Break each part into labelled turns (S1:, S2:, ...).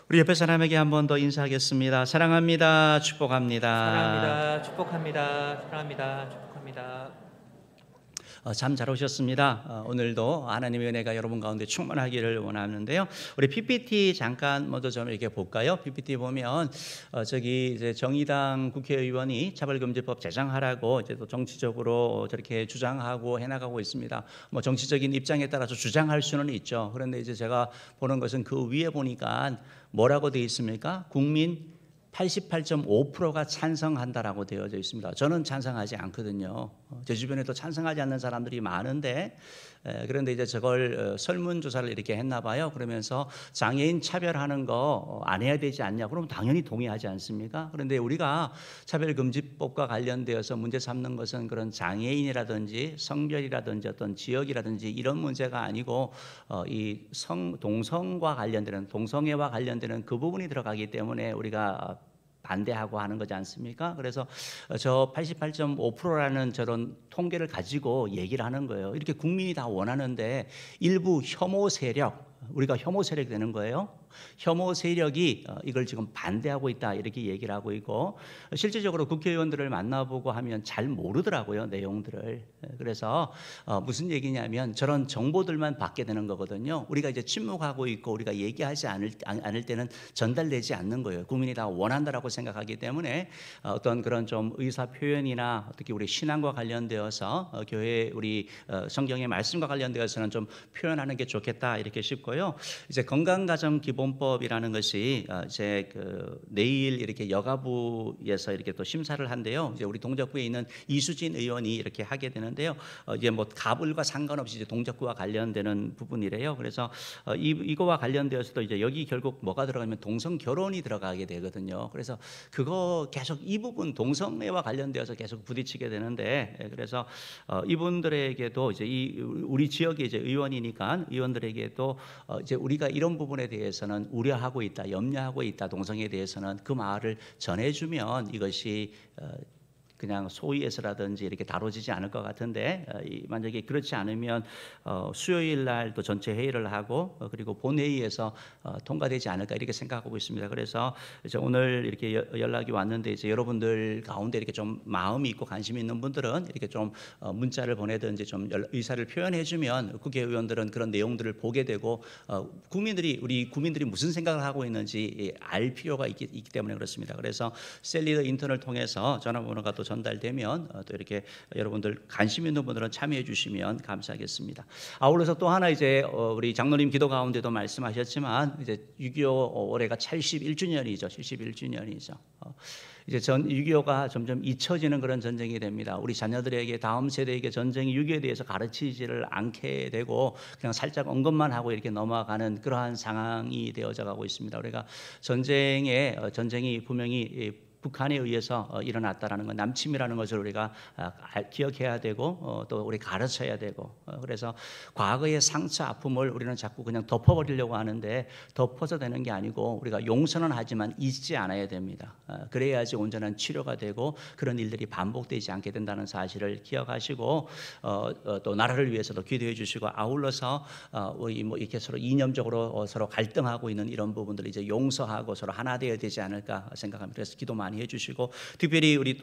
S1: 우리 옆에 사람에게 한 번 더 인사하겠습니다. 사랑합니다. 축복합니다.
S2: 사랑합니다. 축복합니다. 사랑합니다. 축복합니다.
S1: 참 잘 오셨습니다. 오늘도 하나님의 은혜가 여러분 가운데 충만하기를 원하는데요. 우리 PPT 잠깐 먼저 좀 이렇게 볼까요? PPT 보면 저기 이제 정의당 국회의원이 차별금지법 제정하라고 이제 또 정치적으로 저렇게 주장하고 해나가고 있습니다. 뭐 정치적인 입장에 따라서 주장할 수는 있죠. 그런데 이제 제가 보는 것은 그 위에 보니까 뭐라고 되어 있습니까? 국민 88.5%가 찬성한다라고 되어져 있습니다. 저는 찬성하지 않거든요. 제 주변에도 찬성하지 않는 사람들이 많은데, 그런데 이제 저걸 설문조사를 이렇게 했나 봐요. 그러면서 장애인 차별하는 거 안 해야 되지 않냐? 그러면 당연히 동의하지 않습니까? 그런데 우리가 차별금지법과 관련되어서 문제 삼는 것은 그런 장애인이라든지 성별이라든지 어떤 지역이라든지 이런 문제가 아니고 이 동성과 관련되는 동성애와 관련되는 그 부분이 들어가기 때문에 우리가 반대하고 하는 거지 않습니까? 그래서 저 88.5%라는 저런 통계를 가지고 얘기를 하는 거예요. 이렇게 국민이 다 원하는데 일부 혐오 세력, 우리가 혐오 세력이 되는 거예요. 혐오 세력이 이걸 지금 반대하고 있다 이렇게 얘기를 하고 있고, 실질적으로 국회의원들을 만나보고 하면 잘 모르더라고요, 내용들을. 그래서 무슨 얘기냐면 저런 정보들만 받게 되는 거거든요. 우리가 이제 침묵하고 있고 우리가 얘기하지 않을 때는 전달되지 않는 거예요. 국민이 다 원한다라고 생각하기 때문에 어떤 그런 좀 의사 표현이나 특히 우리 신앙과 관련되어서 교회 우리 성경의 말씀과 관련되어서는 좀 표현하는 게 좋겠다 이렇게 싶고요. 이제 건강가정 기본법이라는 것이 이제 그 내일 이렇게 여가부에서 이렇게 또 심사를 한대요. 이제 우리 동작구에 있는 이수진 의원이 이렇게 하게 되는데요. 이제 뭐 가불과 상관없이 이제 동작구와 관련되는 부분이래요. 그래서 이거와 관련되어서도 이제 여기 결국 뭐가 들어가면 동성 결혼이 들어가게 되거든요. 그래서 그거 계속 이 부분 동성애와 관련되어서 계속 부딪히게 되는데, 그래서 이분들에게도 이제 우리 지역의 이제 의원이니까 의원들에게도 이제 우리가 이런 부분에 대해서는 우려하고 있다, 염려하고 있다, 동성애에 대해서는 그 말을 전해주면 이것이 그냥 소위에서라든지 이렇게 다뤄지지 않을 것 같은데, 만약에 그렇지 않으면 수요일 날 또 전체 회의를 하고 그리고 본회의에서 통과되지 않을까 이렇게 생각하고 있습니다. 그래서 이제 오늘 이렇게 연락이 왔는데, 이제 여러분들 가운데 이렇게 좀 마음이 있고 관심이 있는 분들은 이렇게 좀 문자를 보내든지 좀 의사를 표현해주면 국회의원들은 그런 내용들을 보게 되고 우리 국민들이 무슨 생각을 하고 있는지 알 필요가 있기 때문에 그렇습니다. 그래서 셀리더 인턴을 통해서 전화번호가 또 전달되면 또 이렇게 여러분들 관심 있는 분들은 참여해 주시면 감사하겠습니다. 아울러서 또 하나 이제 우리 장로님 기도 가운데도 말씀하셨지만 이제 6.25 올해가 71주년이죠. 71주년이죠. 이제 6.25가 점점 잊혀지는 그런 전쟁이 됩니다. 우리 자녀들에게 다음 세대에게 전쟁이 6.25에 대해서 가르치지를 않게 되고 그냥 살짝 언급만 하고 이렇게 넘어가는 그러한 상황이 되어져 가고 있습니다. 우리가 전쟁이 분명히 북한에 의해서 일어났다라는 건 남침이라는 것을 우리가 기억해야 되고 또 우리 가르쳐야 되고, 그래서 과거의 상처 아픔을 우리는 자꾸 그냥 덮어버리려고 하는데 덮어서 되는 게 아니고 우리가 용서는 하지만 잊지 않아야 됩니다. 그래야지 온전한 치료가 되고 그런 일들이 반복되지 않게 된다는 사실을 기억하시고 또 나라를 위해서도 기도해 주시고, 아울러서 우리 뭐 이렇게 서로 이념적으로 서로 갈등하고 있는 이런 부분들을 이제 용서하고 서로 하나 되어야 되지 않을까 생각합니다. 그래서 기도 많이 해주시고, 특별히 우리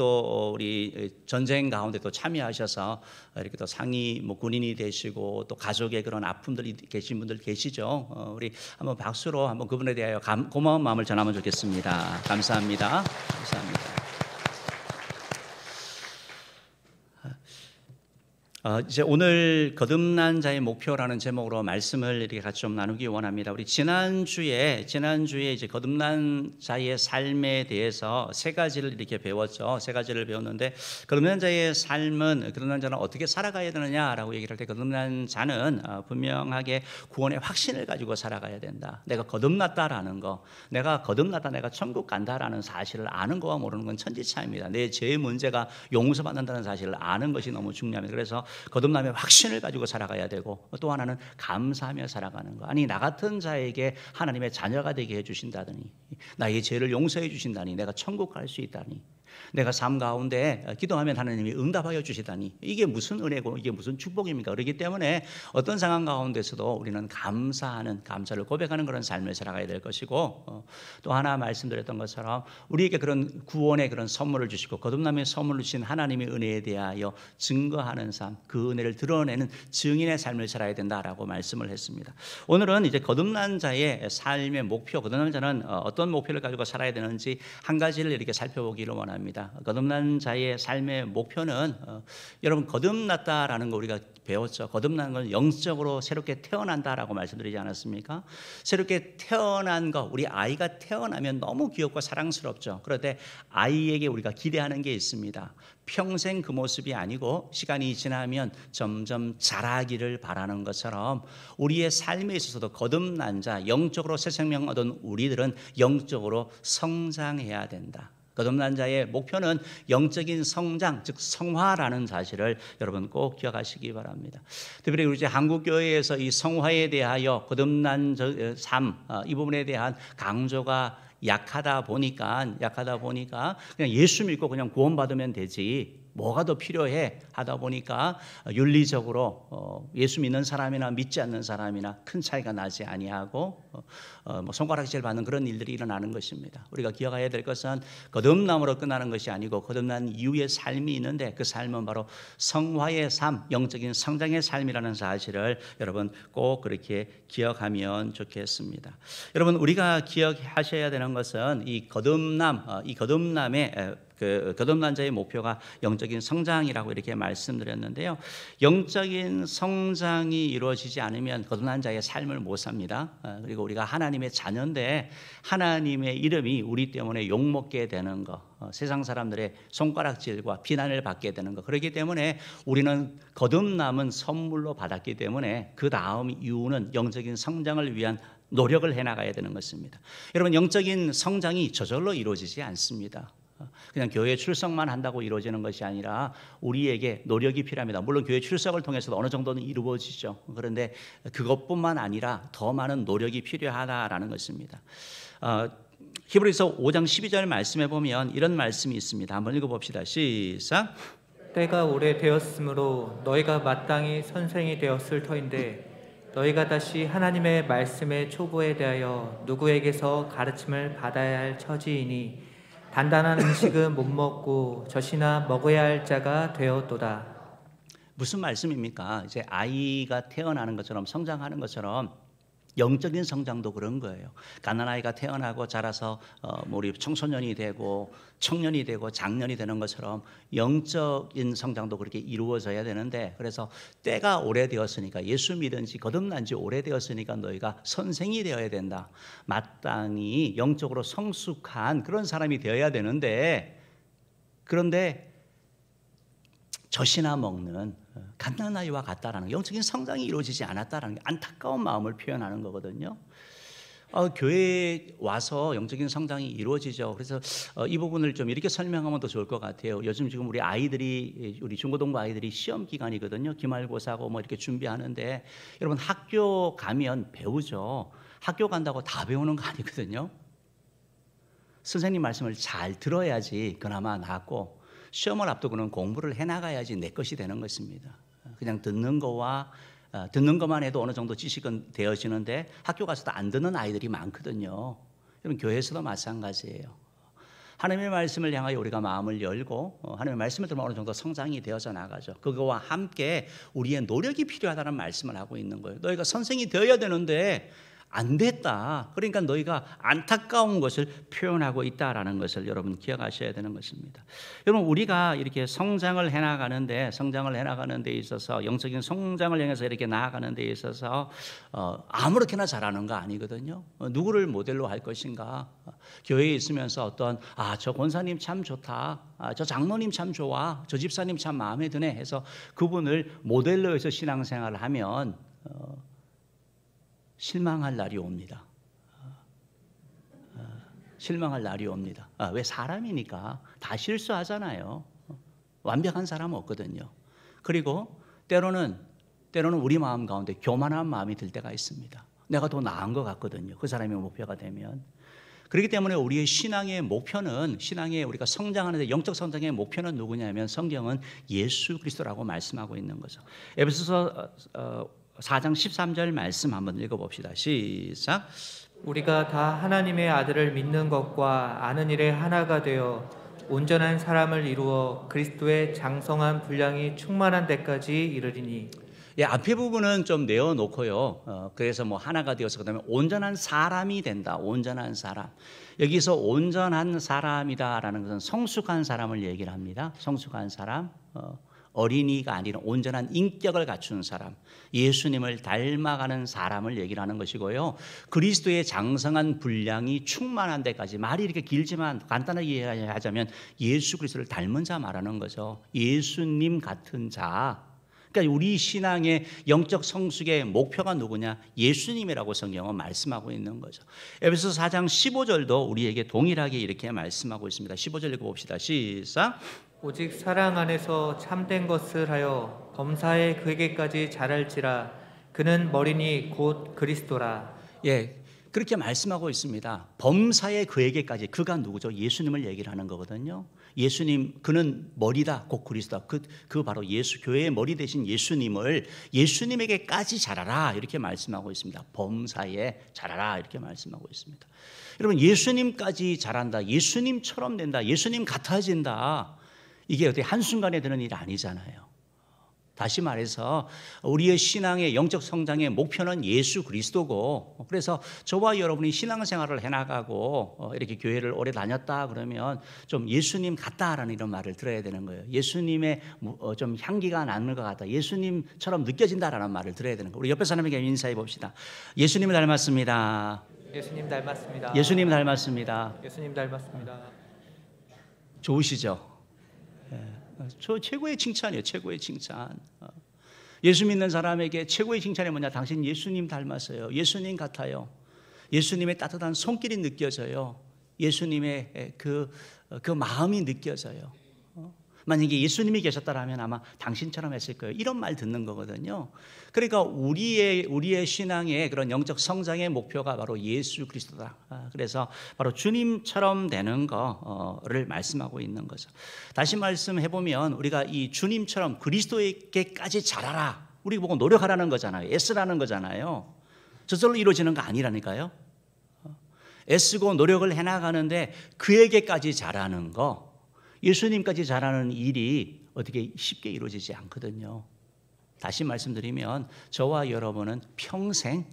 S1: 전쟁 가운데 또 참여하셔서 이렇게 또 상위 뭐 군인이 되시고 또 가족의 그런 아픔들이 계신 분들 계시죠. 우리 한번 박수로 한번 그분에 대하여 고마운 마음을 전하면 좋겠습니다. 감사합니다. 감사합니다. 이제 오늘 거듭난 자의 목표라는 제목으로 말씀을 이렇게 같이 좀 나누기 원합니다. 우리 지난주에 이제 거듭난 자의 삶에 대해서 세 가지를 이렇게 배웠죠. 세 가지를 배웠는데, 거듭난 자의 삶은, 거듭난 자는 어떻게 살아가야 되느냐라고 얘기를 할 때, 거듭난 자는 분명하게 구원의 확신을 가지고 살아가야 된다. 내가 거듭났다라는 거, 내가 거듭났다, 내가 천국 간다라는 사실을 아는 거와 모르는 건 천지차이입니다. 내 죄의 문제가 용서받는다는 사실을 아는 것이 너무 중요합니다. 그래서 거듭남의 확신을 가지고 살아가야 되고, 또 하나는 감사하며 살아가는 거. 아니, 나 같은 자에게 하나님의 자녀가 되게 해주신다더니, 나의 죄를 용서해 주신다니, 내가 천국 갈 수 있다니, 내가 삶 가운데 기도하면 하나님이 응답하여 주시다니 이게 무슨 은혜고 이게 무슨 축복입니까? 그렇기 때문에 어떤 상황 가운데서도 우리는 감사를 고백하는 그런 삶을 살아가야 될 것이고, 또 하나 말씀드렸던 것처럼 우리에게 그런 구원의 그런 선물을 주시고 거듭남의 선물을 주신 하나님의 은혜에 대하여 증거하는 삶, 그 은혜를 드러내는 증인의 삶을 살아야 된다라고 말씀을 했습니다. 오늘은 이제 거듭난 자의 삶의 목표, 거듭난 자는 어떤 목표를 가지고 살아야 되는지 한 가지를 이렇게 살펴보기를 원합니다. 거듭난 자의 삶의 목표는 여러분 거듭났다라는 거 우리가 배웠죠. 거듭난 건 영적으로 새롭게 태어난다라고 말씀드리지 않았습니까? 새롭게 태어난 거, 우리 아이가 태어나면 너무 귀엽고 사랑스럽죠. 그런데 아이에게 우리가 기대하는 게 있습니다. 평생 그 모습이 아니고 시간이 지나면 점점 자라기를 바라는 것처럼 우리의 삶에 있어서도 거듭난 자, 영적으로 새 생명 얻은 우리들은 영적으로 성장해야 된다. 거듭난 자의 목표는 영적인 성장, 즉 성화라는 사실을 여러분 꼭 기억하시기 바랍니다. 특별히 우리 한국교회에서 이 성화에 대하여 거듭난 삶, 이 부분에 대한 강조가 약하다 보니까 그냥 예수 믿고 그냥 구원받으면 되지 뭐가 더 필요해 하다 보니까 윤리적으로 예수 믿는 사람이나 믿지 않는 사람이나 큰 차이가 나지 아니하고 손가락질 받는 그런 일들이 일어나는 것입니다. 우리가 기억해야 될 것은 거듭남으로 끝나는 것이 아니고 거듭난 이후의 삶이 있는데 그 삶은 바로 성화의 삶, 영적인 성장의 삶이라는 사실을 여러분 꼭 그렇게 기억하면 좋겠습니다. 여러분 우리가 기억하셔야 되는 것은 이 거듭남의 거듭난 자의 목표가 영적인 성장이라고 이렇게 말씀드렸는데요. 영적인 성장이 이루어지지 않으면 거듭난 자의 삶을 못 삽니다. 그리고 우리가 하나님의 자녀인데 하나님의 이름이 우리 때문에 욕먹게 되는 거, 세상 사람들의 손가락질과 비난을 받게 되는 거, 그렇기 때문에 우리는 거듭남은 선물로 받았기 때문에 그 다음 이유는 영적인 성장을 위한 노력을 해나가야 되는 것입니다. 여러분 영적인 성장이 저절로 이루어지지 않습니다. 그냥 교회 출석만 한다고 이루어지는 것이 아니라 우리에게 노력이 필요합니다. 물론 교회 출석을 통해서도 어느 정도는 이루어지죠. 그런데 그것뿐만 아니라 더 많은 노력이 필요하다라는 것입니다. 히브리서 5장 12절 말씀에 보면 이런 말씀이 있습니다. 한번 읽어봅시다. 시작.
S2: 때가 오래되었으므로 너희가 마땅히 선생이 되었을 터인데 너희가 다시 하나님의 말씀의 초보에 대하여 누구에게서 가르침을 받아야 할 처지이니 단단한 음식은 못 먹고 젖이나 먹어야 할 자가 되었도다.
S1: 무슨 말씀입니까? 이제 아이가 태어나는 것처럼 성장하는 것처럼 영적인 성장도 그런 거예요. 갓난아이가 태어나고 자라서 우리 청소년이 되고 청년이 되고 장년이 되는 것처럼 영적인 성장도 그렇게 이루어져야 되는데, 그래서 때가 오래되었으니까 예수 믿은 지 거듭난 지 오래되었으니까 너희가 선생이 되어야 된다. 마땅히 영적으로 성숙한 그런 사람이 되어야 되는데, 그런데 젖이나 먹는 갓난아이와 같다라는 영적인 성장이 이루어지지 않았다라는 게 안타까운 마음을 표현하는 거거든요. 교회에 와서 영적인 성장이 이루어지죠. 그래서 이 부분을 좀 이렇게 설명하면 더 좋을 것 같아요. 요즘 지금 우리 중고등부 아이들이 시험 기간이거든요. 기말고사고 뭐 이렇게 준비하는데, 여러분 학교 가면 배우죠. 학교 간다고 다 배우는 거 아니거든요. 선생님 말씀을 잘 들어야지 그나마 낫고, 시험을 앞두고는 공부를 해나가야지 내 것이 되는 것입니다. 그냥 듣는 것만 해도 어느 정도 지식은 되어지는데 학교 가서도 안 듣는 아이들이 많거든요. 여러분 교회에서도 마찬가지예요. 하나님의 말씀을 향하여 우리가 마음을 열고 하나님의 말씀을 들으면 어느 정도 성장이 되어져 나가죠. 그거와 함께 우리의 노력이 필요하다는 말씀을 하고 있는 거예요. 너희가 선생이 되어야 되는데 안 됐다. 그러니까 너희가 안타까운 것을 표현하고 있다라는 것을 여러분 기억하셔야 되는 것입니다. 여러분 우리가 이렇게 성장을 해나가는 데 있어서, 영적인 성장을 향해서 이렇게 나아가는 데 있어서 아무렇게나 잘하는 거 아니거든요. 누구를 모델로 할 것인가? 교회에 있으면서 저 권사님 참 좋다, 저 장로님 참 좋아, 저 집사님 참 마음에 드네 해서 그분을 모델로 해서 신앙생활을 하면 실망할 날이 옵니다. 실망할 날이 옵니다. 왜? 사람이니까 다 실수하잖아요. 완벽한 사람은 없거든요. 그리고 때로는 우리 마음 가운데 교만한 마음이 들 때가 있습니다. 내가 더 나은 것 같거든요. 그 사람이 목표가 되면. 그렇기 때문에 우리의 신앙의 목표는 신앙의 우리가 성장하는데 영적 성장의 목표는 누구냐면 성경은 예수 그리스도라고 말씀하고 있는 거죠. 에베소서 4장 13절 말씀 한번 읽어봅시다. 시작.
S2: 우리가 다 하나님의 아들을 믿는 것과 아는 일에 하나가 되어 온전한 사람을 이루어 그리스도의 장성한 분량이 충만한 데까지 이르리니.
S1: 예, 앞에 부분은 좀 내어놓고요. 그래서 뭐 하나가 되어서 그다음에 온전한 사람이 된다. 온전한 사람. 여기서 온전한 사람이다라는 것은 성숙한 사람을 얘기를 합니다. 성숙한 사람, 어린이가 아니라 온전한 인격을 갖춘 사람, 예수님을 닮아가는 사람을 얘기를 하는 것이고요. 그리스도의 장성한 분량이 충만한 데까지, 말이 이렇게 길지만 간단하게 이해하자면 예수 그리스도를 닮은 자 말하는 거죠. 예수님 같은 자. 그러니까 우리 신앙의 영적 성숙의 목표가 누구냐? 예수님이라고 성경은 말씀하고 있는 거죠. 에베소서 4장 15절도 우리에게 동일하게 이렇게 말씀하고 있습니다. 15절 읽어봅시다. 시작.
S2: 오직 사랑 안에서 참된 것을 하여 범사에 그에게까지 자랄지라. 그는 머리니 곧 그리스도라.
S1: 예, 그렇게 말씀하고 있습니다. 범사에 그에게까지, 그가 누구죠? 예수님을 얘기를 하는 거거든요. 예수님, 그는 머리다, 곧 그리스도다. 그 바로 예수, 교회의 머리 되신 예수님을 예수님에게까지 자라라 이렇게 말씀하고 있습니다. 범사에 자라라 이렇게 말씀하고 있습니다. 여러분, 예수님까지 자란다, 예수님처럼 된다, 예수님 같아진다. 이게 어떻게 한순간에 되는 일이 아니잖아요. 다시 말해서 우리의 신앙의 영적 성장의 목표는 예수 그리스도고, 그래서 저와 여러분이 신앙생활을 해나가고 이렇게 교회를 오래 다녔다 그러면 좀 예수님 같다라는 이런 말을 들어야 되는 거예요. 예수님의 좀 향기가 나는 것 같다, 예수님처럼 느껴진다라는 말을 들어야 되는 거예요. 우리 옆에 사람에게 인사해 봅시다. 예수님을 닮았습니다.
S2: 예수님 닮았습니다.
S1: 예수님 닮았습니다.
S2: 예수님 닮았습니다.
S1: 좋으시죠? 저 최고의 칭찬이에요. 최고의 칭찬. 예수 믿는 사람에게 최고의 칭찬이 뭐냐? 당신 예수님 닮았어요. 예수님 같아요. 예수님의 따뜻한 손길이 느껴져요. 예수님의 그 마음이 느껴져요. 만약에 예수님이 계셨다라면 아마 당신처럼 했을 거예요. 이런 말 듣는 거거든요. 그러니까 우리의 신앙의 그런 영적 성장의 목표가 바로 예수 그리스도다. 그래서 바로 주님처럼 되는 거를 말씀하고 있는 거죠. 다시 말씀해 보면 우리가 이 주님처럼 그리스도에게까지 자라라. 우리 보고 노력하라는 거잖아요. 애쓰라는 거잖아요. 저절로 이루어지는 거 아니라니까요. 애쓰고 노력을 해나가는데 그에게까지 자라는 거, 예수님까지 자라는 일이 어떻게 쉽게 이루어지지 않거든요. 다시 말씀드리면 저와 여러분은 평생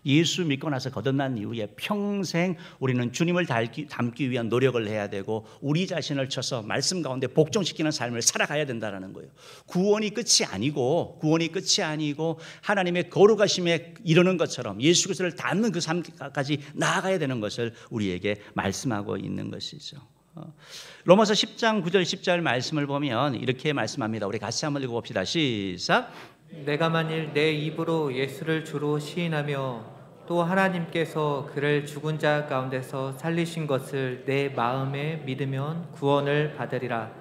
S1: 예수 믿고 나서 거듭난 이후에 평생 우리는 주님을 닮기 위한 노력을 해야 되고 우리 자신을 쳐서 말씀 가운데 복종시키는 삶을 살아가야 된다는 거예요. 구원이 끝이 아니고 하나님의 거룩하심에 이르는 것처럼 예수 그리스도를 닮는 그 삶까지 나아가야 되는 것을 우리에게 말씀하고 있는 것이죠. 로마서 10장 9절 10절 말씀을 보면 이렇게 말씀합니다. 우리 같이 한번 읽어봅시다. 시작.
S2: 내가 만일 내 입으로 예수를 주로 시인하며 또 하나님께서 그를 죽은 자 가운데서 살리신 것을 내 마음에 믿으면 구원을 받으리라.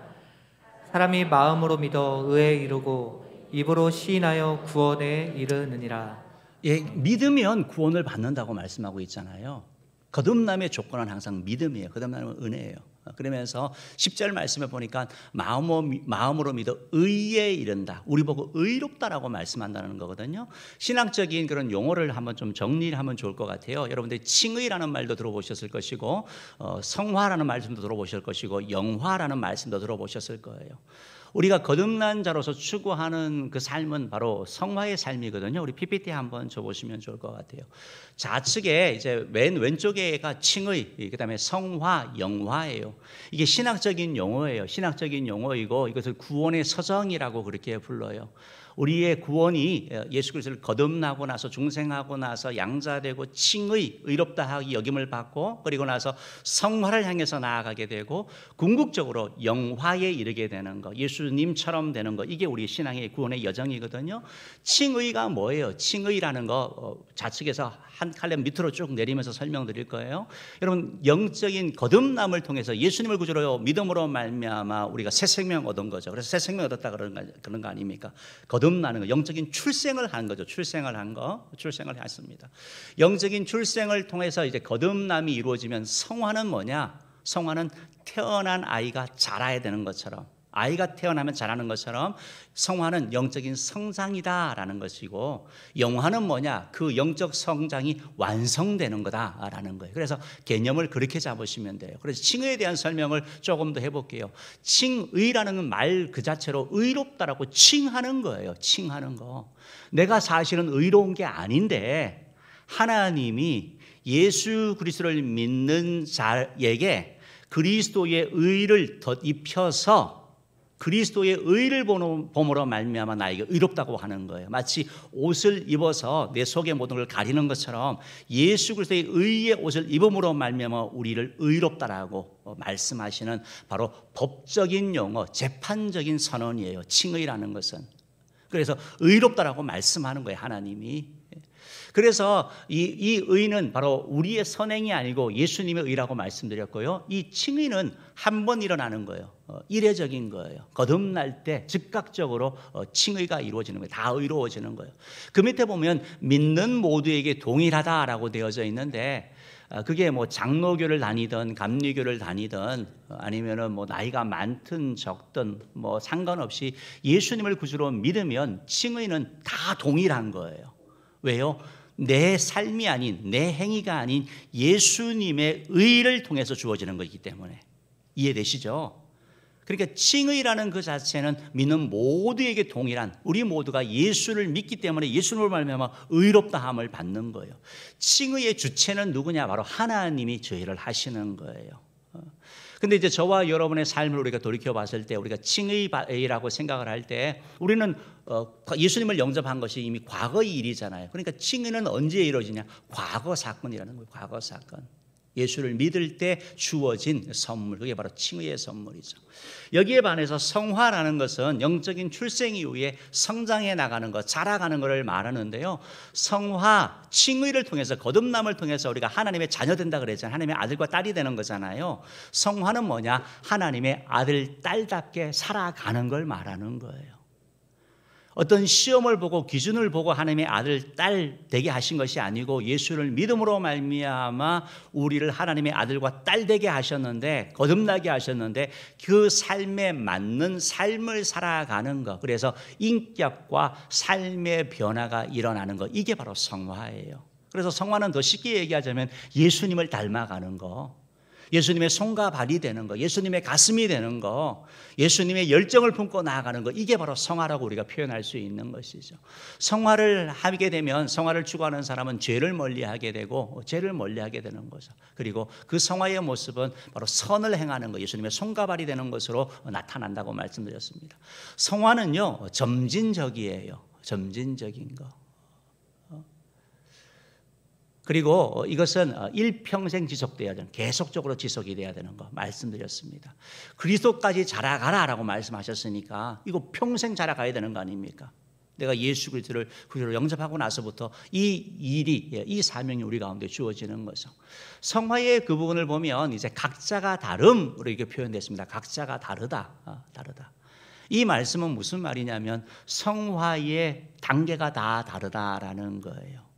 S2: 사람이 마음으로 믿어 의에 이르고 입으로 시인하여 구원에 이르느니라.
S1: 예, 믿으면 구원을 받는다고 말씀하고 있잖아요. 거듭남의 조건은 항상 믿음이에요. 거듭남은 은혜예요. 그러면서 10절 말씀에 보니까 마음으로 믿어 의에 이른다. 우리 보고 의롭다라고 말씀한다는 거거든요. 신학적인 그런 용어를 한번 좀 정리를 하면 좋을 것 같아요. 여러분들 칭의라는 말도 들어보셨을 것이고 성화라는 말씀도 들어보셨을 것이고 영화라는 말씀도 들어보셨을 거예요. 우리가 거듭난 자로서 추구하는 그 삶은 바로 성화의 삶이거든요. 우리 PPT 한번 줘보시면 좋을 것 같아요. 좌측에 이제 맨 왼쪽에가 칭의, 그다음에 성화, 영화예요. 이게 신학적인 용어예요. 신학적인 용어이고 이것을 구원의 서정이라고 그렇게 불러요. 우리의 구원이 예수 그리스도를 거듭나고 나서 중생하고 나서 양자되고 칭의, 의롭다 하기 여김을 받고 그리고 나서 성화를 향해서 나아가게 되고 궁극적으로 영화에 이르게 되는 거, 예수님처럼 되는 거, 이게 우리 신앙의 구원의 여정이거든요. 칭의가 뭐예요? 칭의라는 거 좌측에서 한 칼럼 밑으로 쭉 내리면서 설명드릴 거예요. 여러분, 영적인 거듭남을 통해서 예수님을 구주로 믿음으로 말미암아 우리가 새 생명 얻은 거죠. 그래서 새 생명 얻었다 그런 거 아닙니까? 거듭 거듭나는 거, 영적인 출생을 하는 거죠. 출생을 했습니다. 영적인 출생을 통해서 이제 거듭남이 이루어지면 성화는 뭐냐? 성화는 태어난 아이가 자라야 되는 것처럼, 아이가 태어나면 자라는 것처럼 성화는 영적인 성장이다라는 것이고, 영화는 뭐냐? 그 영적 성장이 완성되는 거다라는 거예요. 그래서 개념을 그렇게 잡으시면 돼요. 그래서 칭의에 대한 설명을 조금 더 해볼게요. 칭의라는 말 그 자체로 의롭다라고 칭하는 거예요. 칭하는 거. 내가 사실은 의로운 게 아닌데 하나님이 예수 그리스도를 믿는 자에게 그리스도의 의를 덧입혀서 그리스도의 의를 봄으로 말미암아 나에게 의롭다고 하는 거예요. 마치 옷을 입어서 내 속의 모든 걸 가리는 것처럼 예수 그리스도의 의의 옷을 입음으로 말미암아 우리를 의롭다라고 말씀하시는 바로 법적인 용어, 재판적인 선언이에요. 칭의라는 것은. 그래서 의롭다라고 말씀하는 거예요, 하나님이. 그래서 이 의는 바로 우리의 선행이 아니고 예수님의 의라고 말씀드렸고요. 이 칭의는 한 번 일어나는 거예요. 이례적인 거예요. 거듭날 때 즉각적으로 칭의가 이루어지는 거예요. 다 의로워지는 거예요. 그 밑에 보면 믿는 모두에게 동일하다라고 되어져 있는데, 그게 뭐 장로교를 다니든 감리교를 다니든 아니면은 뭐 나이가 많든 적든 뭐 상관없이 예수님을 구주로 믿으면 칭의는 다 동일한 거예요. 왜요? 내 삶이 아닌, 내 행위가 아닌 예수님의 의를 통해서 주어지는 것이기 때문에. 이해되시죠? 그러니까 칭의라는 그 자체는 믿는 모두에게 동일한, 우리 모두가 예수를 믿기 때문에 예수님을 말미암아 의롭다함을 받는 거예요. 칭의의 주체는 누구냐? 바로 하나님이 저희를 하시는 거예요. 근데 이제 저와 여러분의 삶을 우리가 돌이켜 봤을 때, 우리가 칭의라고 생각을 할 때 우리는 예수님을 영접한 것이 이미 과거의 일이잖아요. 그러니까 칭의는 언제 이루어지냐? 과거 사건이라는 거예요. 과거 사건. 예수를 믿을 때 주어진 선물, 그게 바로 칭의의 선물이죠. 여기에 반해서 성화라는 것은 영적인 출생 이후에 성장해 나가는 것, 자라가는 것을 말하는데요. 성화, 칭의를 통해서, 거듭남을 통해서 우리가 하나님의 자녀 된다 그랬잖아요. 하나님의 아들과 딸이 되는 거잖아요. 성화는 뭐냐? 하나님의 아들, 딸답게 살아가는 걸 말하는 거예요. 어떤 시험을 보고 기준을 보고 하나님의 아들, 딸 되게 하신 것이 아니고 예수를 믿음으로 말미암아 우리를 하나님의 아들과 딸 되게 하셨는데, 거듭나게 하셨는데 그 삶에 맞는 삶을 살아가는 것, 그래서 인격과 삶의 변화가 일어나는 것, 이게 바로 성화예요. 그래서 성화는 더 쉽게 얘기하자면 예수님을 닮아가는 거, 예수님의 손과 발이 되는 거, 예수님의 가슴이 되는 거, 예수님의 열정을 품고 나아가는 거, 이게 바로 성화라고 우리가 표현할 수 있는 것이죠. 성화를 하게 되면, 성화를 추구하는 사람은 죄를 멀리하게 되고 죄를 멀리하게 되는 거죠. 그리고 그 성화의 모습은 바로 선을 행하는 거, 예수님의 손과 발이 되는 것으로 나타난다고 말씀드렸습니다. 성화는요, 점진적이에요. 점진적인 거. 그리고 이것은 일평생 지속돼야 되는, 계속적으로 지속이 돼야 되는 거 말씀드렸습니다. 그리스도까지 자라가라라고 말씀하셨으니까 이거 평생 자라가야 되는 거 아닙니까? 내가 예수 그리스도를 영접하고 나서부터 이 일이, 이 사명이 우리 가운데 주어지는 거죠. 성화의 그 부분을 보면 이제 각자가 다름으로 이렇게 표현됐습니다. 각자가 다르다. 이 말씀은 무슨 말이냐면 성화의 단계가 다 다르다라는 거예요.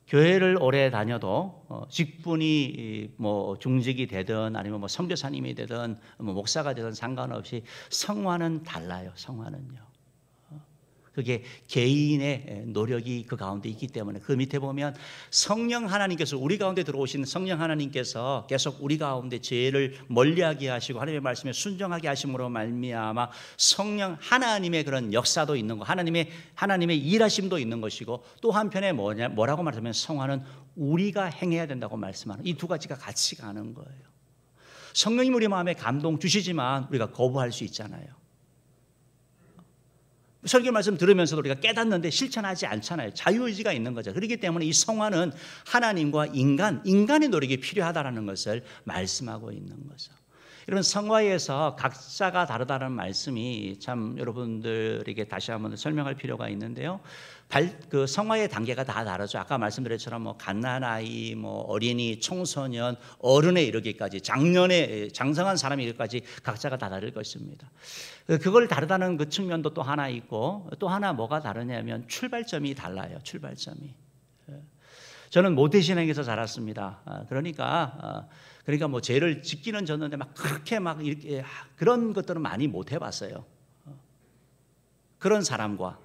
S1: 교회를 오래 다녀도 직분이 뭐 중직이 되든 아니면 뭐 선교사님이 되든 뭐 목사가 되든 상관없이 성화는 달라요. 성화는요. 그게 개인의 노력이 그 가운데 있기 때문에, 그 밑에 보면 성령 하나님께서, 우리 가운데 들어오신 성령 하나님께서 계속 우리 가운데 죄를 멀리하게 하시고 하나님의 말씀에 순종하게 하심으로 말미암아 성령 하나님의 그런 역사도 있는 거, 하나님의 일하심도 있는 것이고, 또 한편에 뭐라고 말하면 성화는 우리가 행해야 된다고 말씀하는, 이 두 가지가 같이 가는 거예요. 성령님 우리 마음에 감동 주시지만 우리가 거부할 수 있잖아요. 설교 말씀 들으면서도 우리가 깨닫는데 실천하지 않잖아요. 자유의지가 있는 거죠. 그렇기 때문에 이 성화는 하나님과 인간의 노력이 필요하다는 것을 말씀하고 있는 거죠. 이런 성화에서 각자가 다르다는 말씀이 참 여러분들에게 다시 한번 설명할 필요가 있는데요. 그 성화의 단계가 다 다르죠. 아까 말씀드린 것처럼 뭐 갓난아이, 뭐 어린이, 청소년, 어른에 이르기까지, 장년에 장성한 사람에 이르기까지 각자가 다 다를 것입니다. 그걸 다르다는 그 측면도 또 하나 있고, 또 하나 뭐가 다르냐면 출발점이 달라요. 출발점이. 저는 모태신앙에서 자랐습니다. 그러니까 뭐 죄를 짓기는 졌는데 막 그렇게 막 이렇게 그런 것들은 많이 못 해봤어요. 그런 사람과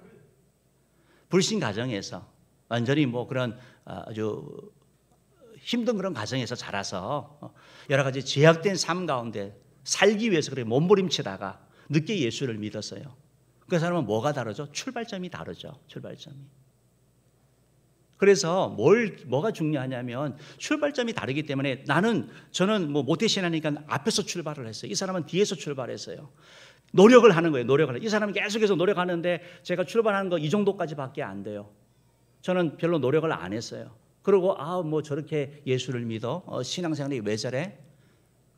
S1: 불신 가정에서 완전히 뭐 그런 아주 힘든 그런 가정에서 자라서 여러 가지 제약된 삶 가운데 살기 위해서 그렇게 몸부림치다가 늦게 예수를 믿었어요. 그 사람은 뭐가 다르죠? 출발점이 다르죠. 출발점이. 그래서 뭐가 중요하냐면 출발점이 다르기 때문에 저는 뭐 모태신앙이니까 앞에서 출발을 했어요. 이 사람은 뒤에서 출발했어요. 노력을 하는 거예요. 이 사람은 계속해서 노력하는데 제가 출발하는 거 이 정도까지밖에 안 돼요. 저는 별로 노력을 안 했어요. 그리고 뭐 저렇게 예수를 믿어? 신앙생활이 왜 저래?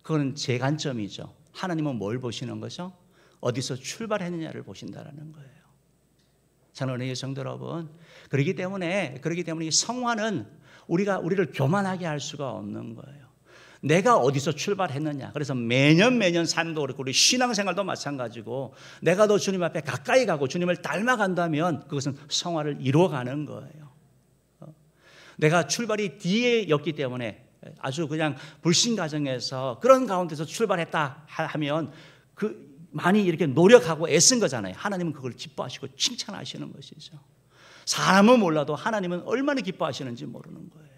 S1: 그건 제 관점이죠. 하나님은 뭘 보시는 거죠? 어디서 출발했느냐를 보신다라는 거예요. 사랑하는 성도 여러분, 그렇기 때문에 이 성화는 우리를 교만하게 할 수가 없는 거예요. 내가 어디서 출발했느냐. 그래서 매년 삶도 그렇고 우리 신앙생활도 마찬가지고 내가 더 주님 앞에 가까이 가고 주님을 닮아간다면 그것은 성화를 이루어가는 거예요. 내가 출발이 뒤에였기 때문에 아주 그냥 불신 가정에서 그런 가운데서 출발했다 하면 많이 이렇게 노력하고 애쓴 거잖아요. 하나님은 그걸 기뻐하시고 칭찬하시는 것이죠. 사람은 몰라도 하나님은 얼마나 기뻐하시는지 모르는 거예요.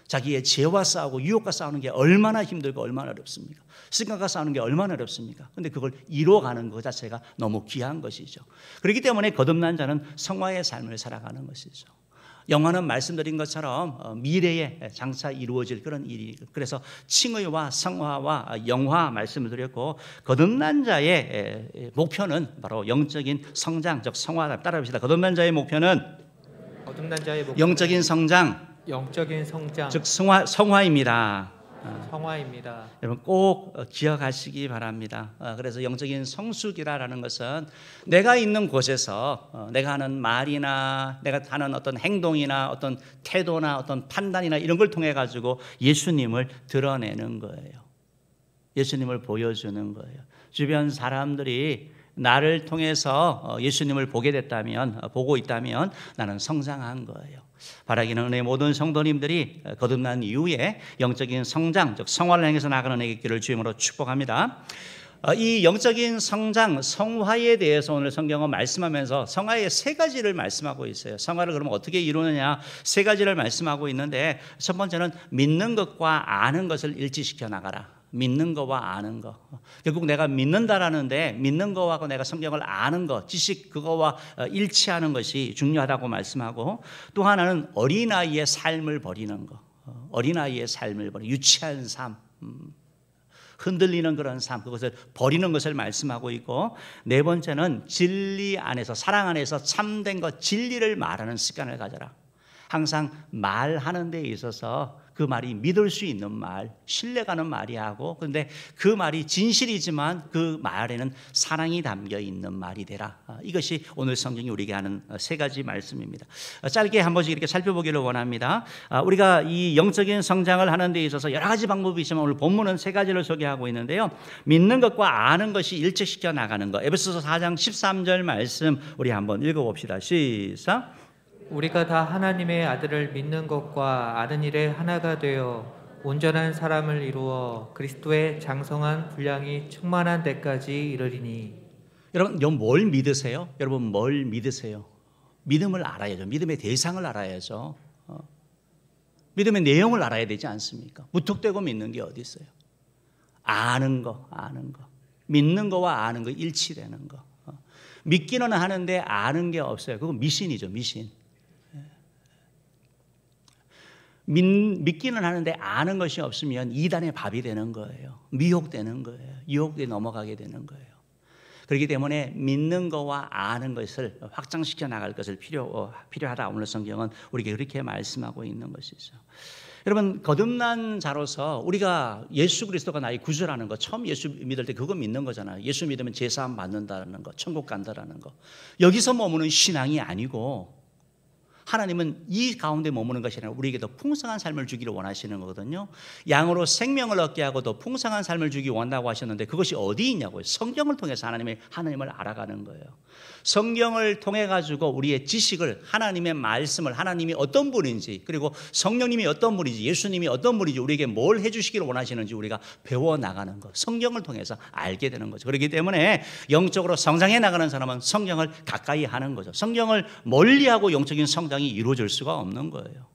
S1: 자기의 죄와 싸우고 유혹과 싸우는 게 얼마나 힘들고 얼마나 어렵습니까? 승관과 싸우는 게 얼마나 어렵습니까? 그런데 그걸 이루어가는 것 자체가 너무 귀한 것이죠. 그렇기 때문에 거듭난 자는 성화의 삶을 살아가는 것이죠. 영화는 말씀드린 것처럼 미래에 장차 이루어질 그런 일이, 그래서 칭의와 성화와 영화 말씀을 드렸고, 거듭난 자의 목표는 바로 영적인 성장, 즉 성화. 따라합시다. 거듭난 자의 목표는 영적인 성장, 즉 성화입니다.
S2: 성화입니다.
S1: 여러분 꼭 기억하시기 바랍니다. 그래서 영적인 성숙이라는 것은 내가 있는 곳에서 내가 하는 말이나 내가 하는 어떤 행동이나 어떤 태도나 어떤 판단이나 이런 걸 통해 가지고 예수님을 드러내는 거예요. 예수님을 보여주는 거예요. 주변 사람들이 나를 통해서 예수님을 보고 있다면 나는 성장한 거예요. 바라기는 은혜 모든 성도님들이 거듭난 이후에 영적인 성장, 즉 성화를 향해서 나가는 의 길을 주임으로 축복합니다. 이 영적인 성장, 성화에 대해서 오늘 성경은 말씀하면서 성화의 세 가지를 말씀하고 있어요. 성화를 그러면 어떻게 이루느냐, 세 가지를 말씀하고 있는데, 첫 번째는 믿는 것과 아는 것을 일치시켜 나가라. 믿는 거와 아는 거. 결국 내가 믿는다라는데 믿는 거하고 내가 성경을 아는 거, 지식 그거와 일치하는 것이 중요하다고 말씀하고, 또 하나는 어린아이의 삶을 버리는 거. 어린아이의 삶을 버리는, 유치한 삶, 흔들리는 그런 삶, 그것을 버리는 것을 말씀하고 있고, 네 번째는 진리 안에서, 사랑 안에서 참된 것, 진리를 말하는 습관을 가져라. 항상 말하는 데 있어서 그 말이 믿을 수 있는 말, 신뢰가는 말이 하고, 그런데 그 말이 진실이지만 그 말에는 사랑이 담겨 있는 말이 되라. 이것이 오늘 성경이 우리에게 하는 세 가지 말씀입니다. 짧게 한 번씩 이렇게 살펴보기를 원합니다. 우리가 이 영적인 성장을 하는 데 있어서 여러 가지 방법이 있지만 오늘 본문은 세 가지를 소개하고 있는데요. 믿는 것과 아는 것이 일치시켜 나가는 것. 에베소서 4장 13절 말씀 우리 한번 읽어봅시다. 시작.
S2: 우리가 다 하나님의 아들을 믿는 것과 아는 일에 하나가 되어 온전한 사람을 이루어 그리스도의 장성한 분량이 충만한 데까지 이르리니.
S1: 여러분 뭘 믿으세요? 여러분 뭘 믿으세요? 믿음을 알아야죠. 믿음의 대상을 알아야죠. 믿음의 내용을 알아야 되지 않습니까? 무턱대고 믿는 게 어디 있어요? 아는 거. 믿는 거와 아는 거 일치되는 거. 믿기는 하는데 아는 게 없어요. 그건 미신이죠, 미신. 믿기는 하는데 아는 것이 없으면 이단의 밥이 되는 거예요. 미혹되는 거예요. 유혹에 넘어가게 되는 거예요. 그렇기 때문에 믿는 것과 아는 것을 확장시켜 나갈 것을 필요하다. 오늘 성경은 우리에게 그렇게 말씀하고 있는 것이죠. 여러분, 거듭난 자로서 우리가 예수 그리스도가 나의 구주라는 거, 처음 예수 믿을 때 그거 믿는 거잖아요. 예수 믿으면 제사함 받는다는 거, 천국 간다라는 거. 여기서 머무는 신앙이 아니고 하나님은 이 가운데 머무는 것이 아니라 우리에게 더 풍성한 삶을 주기를 원하시는 거거든요. 양으로 생명을 얻게 하고 더 풍성한 삶을 주기 원한다고 하셨는데 그것이 어디 있냐고요. 성경을 통해서 하나님을 알아가는 거예요. 성경을 통해 가지고 우리의 지식을, 하나님의 말씀을, 하나님이 어떤 분인지, 그리고 성령님이 어떤 분인지, 예수님이 어떤 분인지, 우리에게 뭘 해주시기를 원하시는지 우리가 배워나가는 것, 성경을 통해서 알게 되는 거죠. 그렇기 때문에 영적으로 성장해 나가는 사람은 성경을 가까이 하는 거죠. 성경을 멀리하고 영적인 성장이 이루어질 수가 없는 거예요.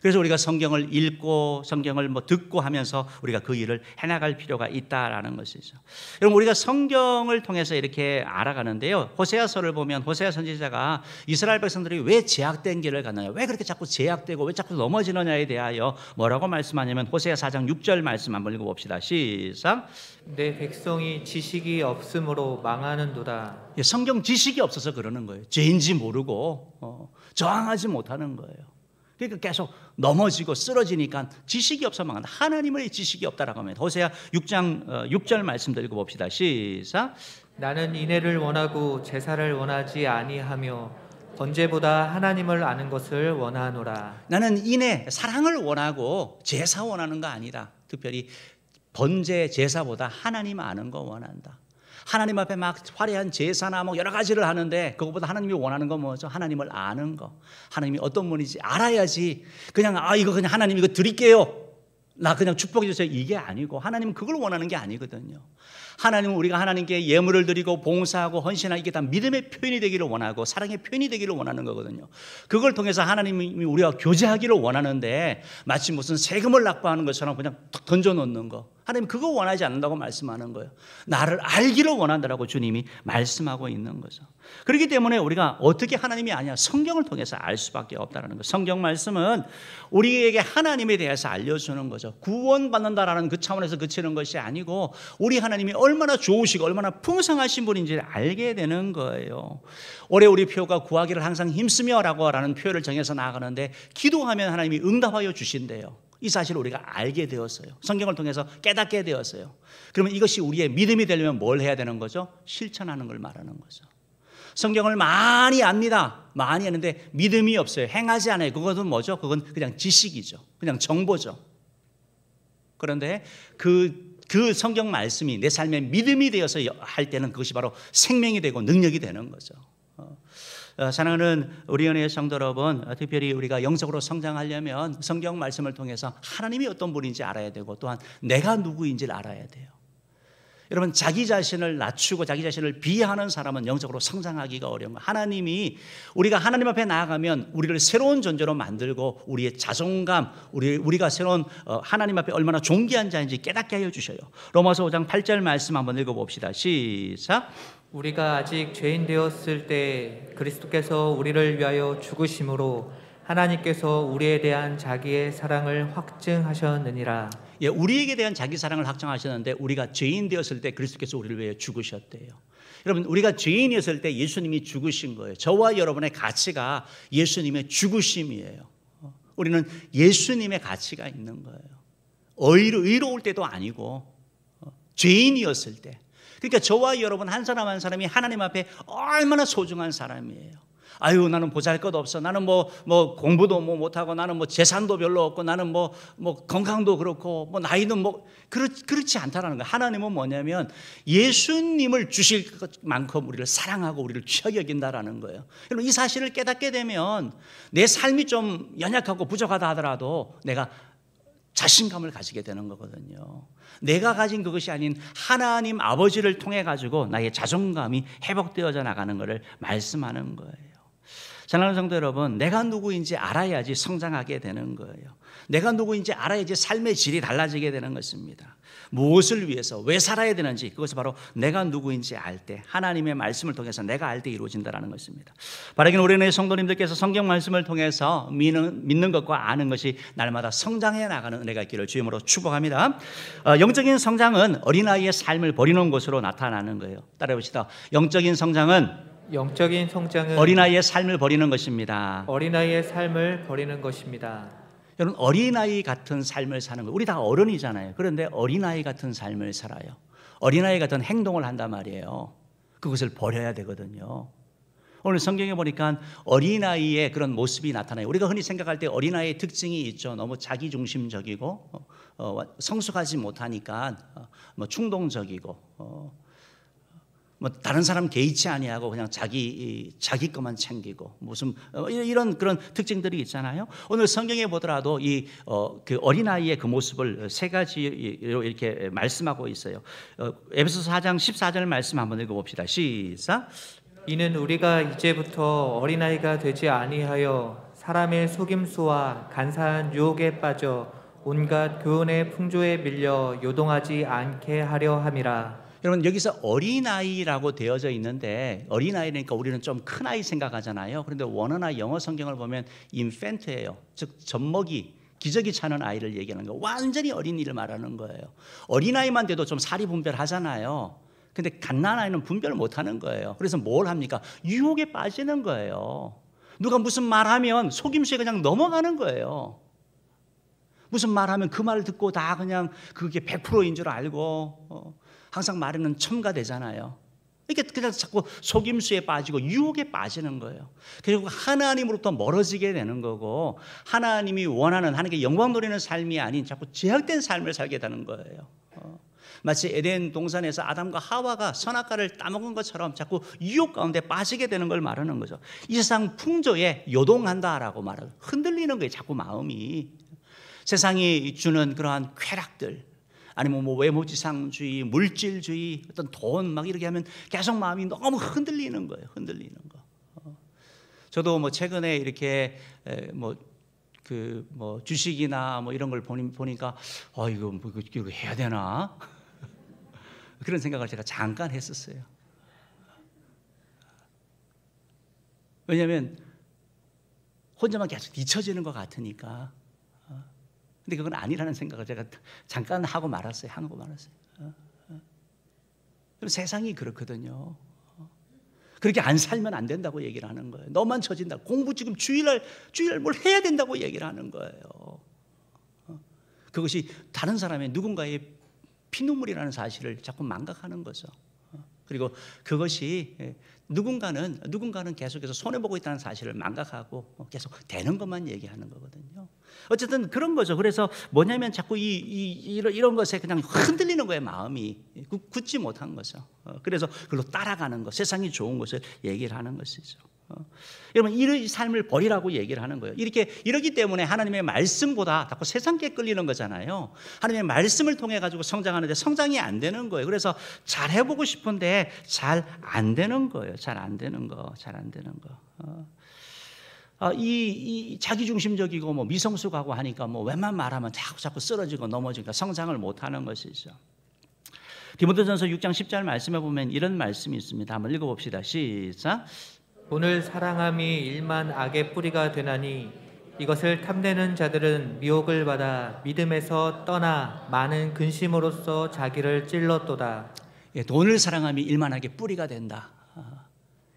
S1: 그래서 우리가 성경을 읽고 성경을 듣고 하면서 우리가 그 일을 해나갈 필요가 있다라는 것이죠. 여러분, 우리가 성경을 통해서 이렇게 알아가는데요. 호세아서를 보면 호세아 선지자가 이스라엘 백성들이 왜 제약된 길을 가느냐, 왜 그렇게 자꾸 제약되고 왜 자꾸 넘어지느냐에 대하여 뭐라고 말씀하냐면 호세아 4장 6절 말씀 한번 읽어봅시다. 시작.
S2: 내 백성이 지식이 없으므로 망하는도다.
S1: 성경 지식이 없어서 그러는 거예요. 죄인지 모르고 저항하지 못하는 거예요. 그러니까 계속 넘어지고 쓰러지니까 지식이 없어 망한다. 하나님의 지식이 없다라고 합니다. 호세아 6장 6절 말씀도 읽어봅시다. 시작.
S2: 나는 인애를 원하고 제사를 원하지 아니하며 번제보다 하나님을 아는 것을 원하노라.
S1: 나는 인애, 사랑을 원하고 제사 원하는 거 아니다. 특별히 번제, 제사보다 하나님 아는 거 원한다. 하나님 앞에 막 화려한 제사나 여러 가지를 하는데 그것보다 하나님이 원하는 건 뭐죠? 하나님을 아는 거. 하나님이 어떤 분인지 알아야지. 그냥 이거 그냥 하나님 이거 드릴게요, 나 그냥 축복해 주세요, 이게 아니고 하나님은 그걸 원하는 게 아니거든요. 하나님은 우리가 하나님께 예물을 드리고 봉사하고 헌신하고 이게 다 믿음의 표현이 되기를 원하고 사랑의 표현이 되기를 원하는 거거든요. 그걸 통해서 하나님이 우리가 교제하기를 원하는데 마치 무슨 세금을 납부하는 것처럼 그냥 툭 던져놓는 거, 하나님 그거 원하지 않는다고 말씀하는 거예요. 나를 알기를 원한다라고 주님이 말씀하고 있는 거죠. 그렇기 때문에 우리가 어떻게 하나님이 아니야, 성경을 통해서 알 수밖에 없다는 거예요. 성경 말씀은 우리에게 하나님에 대해서 알려주는 거죠. 구원받는다라는 그 차원에서 그치는 것이 아니고 우리 하나님이 얼마나 좋으시고 얼마나 풍성하신 분인지를 알게 되는 거예요. 올해 우리 표가 구하기를 항상 힘쓰며라고 라는 표를 정해서 나아가는데 기도하면 하나님이 응답하여 주신대요. 이 사실을 우리가 알게 되었어요. 성경을 통해서 깨닫게 되었어요. 그러면 이것이 우리의 믿음이 되려면 뭘 해야 되는 거죠? 실천하는 걸 말하는 거죠. 성경을 많이 압니다. 많이 아는데 믿음이 없어요. 행하지 않아요. 그것은 뭐죠? 그건 그냥 지식이죠. 그냥 정보죠. 그런데 그 성경 말씀이 내 삶의 믿음이 되어서 할 때는 그것이 바로 생명이 되고 능력이 되는 거죠. 사랑하는 우리 은혜의 성도 여러분, 특별히 우리가 영적으로 성장하려면 성경 말씀을 통해서 하나님이 어떤 분인지 알아야 되고 또한 내가 누구인지를 알아야 돼요. 여러분, 자기 자신을 낮추고 자기 자신을 비하하는 사람은 영적으로 성장하기가 어려운 거예요. 하나님이 우리가 하나님 앞에 나아가면 우리를 새로운 존재로 만들고 우리의 자존감, 우리가 새로운 하나님 앞에 얼마나 존귀한 자인지 깨닫게 하여 주셔요. 로마서 5장 8절 말씀 한번 읽어봅시다. 시작.
S2: 우리가 아직 죄인 되었을 때 그리스도께서 우리를 위하여 죽으심으로 하나님께서 우리에 대한 자기의 사랑을 확증하셨느니라.
S1: 예, 우리에게 대한 자기 사랑을 확증하셨는데 우리가 죄인 되었을 때 그리스도께서 우리를 위해 죽으셨대요. 여러분, 우리가 죄인이었을 때 예수님이 죽으신 거예요. 저와 여러분의 가치가 예수님의 죽으심이에요. 우리는 예수님의 가치가 있는 거예요. 의로울 때도 아니고 죄인이었을 때. 그러니까 저와 여러분 한 사람 한 사람이 하나님 앞에 얼마나 소중한 사람이에요. 아유, 나는 보잘것 없어. 나는 뭐 공부도 못하고 나는 재산도 별로 없고 나는 건강도 그렇고 나이는 그렇지 않다라는 거예요. 하나님은 뭐냐면 예수님을 주실 만큼 우리를 사랑하고 우리를 귀하게 여긴다라는 거예요. 여러분, 이 사실을 깨닫게 되면 내 삶이 좀 연약하고 부족하다 하더라도 내가 자신감을 가지게 되는 거거든요. 내가 가진 그것이 아닌 하나님 아버지를 통해 가지고 나의 자존감이 회복되어져 나가는 것을 말씀하는 거예요. 사랑하는 성도 여러분, 내가 누구인지 알아야지 성장하게 되는 거예요. 내가 누구인지 알아야지 삶의 질이 달라지게 되는 것입니다. 무엇을 위해서 왜 살아야 되는지, 그것이 바로 내가 누구인지 알 때, 하나님의 말씀을 통해서 내가 알 때 이루어진다는 것입니다. 바라기는 우리의 성도님들께서 성경 말씀을 통해서 믿는 것과 아는 것이 날마다 성장해 나가는 은혜가 있기를 주님으로 축복합니다. 영적인 성장은 어린아이의 삶을 버리는 것으로 나타나는 거예요. 따라해봅시다. 영적인 성장은
S2: 어린아이의 삶을 버리는 것입니다.
S1: 어린아이의 삶을 버리는 것입니다. 여러분, 어린아이 같은 삶을 사는 거예요. 우리 다 어른이잖아요. 그런데 어린아이 같은 삶을 살아요. 어린아이 같은 행동을 한단 말이에요. 그것을 버려야 되거든요. 오늘 성경에 보니까 어린아이의 그런 모습이 나타나요. 우리가 흔히 생각할 때 어린아이의 특징이 있죠. 너무 자기중심적이고 성숙하지 못하니까 충동적이고 다른 사람 개의치 아니하고 그냥 자기 것만 챙기고 무슨 이런 그런 특징들이 있잖아요. 오늘 성경에 보더라도 그 어린아이의 그 모습을 세 가지로 이렇게 말씀하고 있어요. 에베소서 4장 14절 말씀 한번 읽어봅시다. 시작.
S2: 이는 우리가 이제부터 어린아이가 되지 아니하여 사람의 속임수와 간사한 유혹에 빠져 온갖 교훈의 풍조에 밀려 요동하지 않게 하려 함이라.
S1: 여러분, 여기서 어린아이라고 되어져 있는데 어린아이니까 우리는 좀 큰아이 생각하잖아요. 그런데 원어나 영어 성경을 보면 인펜트예요. 즉 젖먹이, 기저귀 차는 아이를 얘기하는 거예요. 완전히 어린이를 말하는 거예요. 어린아이만 돼도 좀 사리 분별하잖아요. 근데 갓난아이는 분별 못하는 거예요. 그래서 뭘 합니까? 유혹에 빠지는 거예요. 누가 무슨 말하면 속임수에 그냥 넘어가는 거예요. 무슨 말하면 그 말을 듣고 다 그냥 그게 100%인 줄 알고 항상 말에는 첨가되잖아요. 이게 그냥 자꾸 속임수에 빠지고 유혹에 빠지는 거예요. 그리고 하나님으로부터 멀어지게 되는 거고 하나님이 원하는 하나님께 영광 돌리는 삶이 아닌 자꾸 제약된 삶을 살게 되는 거예요. 마치 에덴 동산에서 아담과 하와가 선악과를 따먹은 것처럼 자꾸 유혹 가운데 빠지게 되는 걸 말하는 거죠. 이 세상 풍조에 요동한다라고 말하고 흔들리는 거예요. 자꾸 마음이. 세상이 주는 그러한 쾌락들 아니면 외모지상주의, 물질주의, 어떤 돈 막 이렇게 하면 계속 마음이 너무 흔들리는 거예요. 흔들리는 거. 저도 최근에 이렇게 주식이나 이런 걸 보니까 이거 해야 되나? 그런 생각을 제가 잠깐 했었어요. 왜냐하면 혼자만 계속 뒤처지는 것 같으니까. 근데 그건 아니라는 생각을 제가 잠깐 하고 말았어요. 세상이 그렇거든요. 그렇게 안 살면 안 된다고 얘기를 하는 거예요. 너만 처진다. 공부 지금 주일날 뭘 해야 된다고 얘기를 하는 거예요. 그것이 다른 사람의 누군가의 피눈물이라는 사실을 자꾸 망각하는 거죠. 그리고 그것이 누군가는 계속해서 손해보고 있다는 사실을 망각하고 계속 되는 것만 얘기하는 거거든요. 어쨌든 그런 거죠. 그래서 뭐냐면 자꾸 이런 것에 그냥 흔들리는 거예요. 마음이 굳지 못한 거죠. 그래서 그걸로 따라가는 것, 세상이 좋은 것을 얘기를 하는 것이죠. 여러분, 이 삶을 버리라고 얘기를 하는 거예요. 이러기 때문에 하나님의 말씀보다 자꾸 세상께 끌리는 거잖아요. 하나님의 말씀을 통해 가지고 성장하는데 성장이 안 되는 거예요. 그래서 잘 해보고 싶은데 잘 안 되는 거예요. 잘 안 되는 거. 이 자기중심적이고 미성숙하고 하니까 웬만 말하면 자꾸 쓰러지고 넘어지니까 성장을 못하는 것이죠. 디모데전서 6장 10절 말씀에 보면 이런 말씀이 있습니다. 한번 읽어봅시다. 시작.
S2: 오늘 사랑함이 일만 악의 뿌리가 되나니 이것을 탐내는 자들은 미혹을 받아 믿음에서 떠나 많은 근심으로써 자기를 찔렀도다.
S1: 돈을 사랑함이 일만 악의 뿌리가 된다.